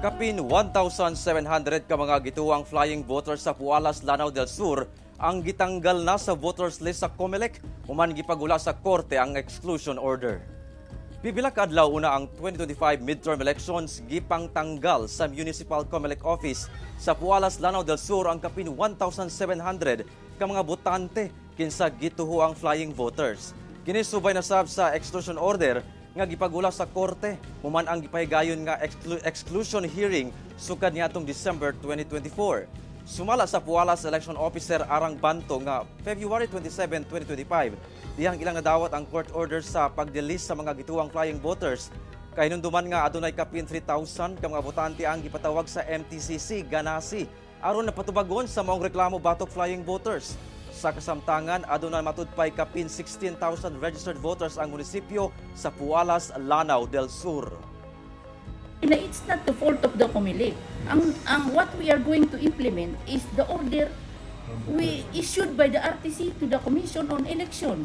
Kapin 1,700 ka mga gituwang flying voters sa Pualas, Lanao del Sur ang gitanggal na sa voters list sa COMELEC human gipagula sa korte ang exclusion order. Pipila ka adlaw una ang 2025 midterm elections gipang tanggal sa Municipal COMELEC office sa Pualas, Lanao del Sur ang kapin 1,700 ka mga botante kinsa gituho ang flying voters. Kinisubay na sab sa exclusion order nga gipagula sa korte human ang gipahigayon nga exclusion hearing sukad niadtong December 2024. Sumala sa Pualas Election Officer Arang Banto nga February 27, 2025, dihang ilang nadawat ang court order sa pagdelis sa mga gituwang flying voters. Kay nunduman nga adunay kapin 3,000 ka mga botante ang gipatawag sa MTCC ganasi aron napatubagon sa maong reklamo batok flying voters. Sa kasamtangan, adunay matudpay kapin 16,000 registered voters ang munisipyo sa Pualas, Lanao del Sur. It's not the fault of the COMELEC. What we are going to implement is the order we issued by the RTC to the Commission on Election.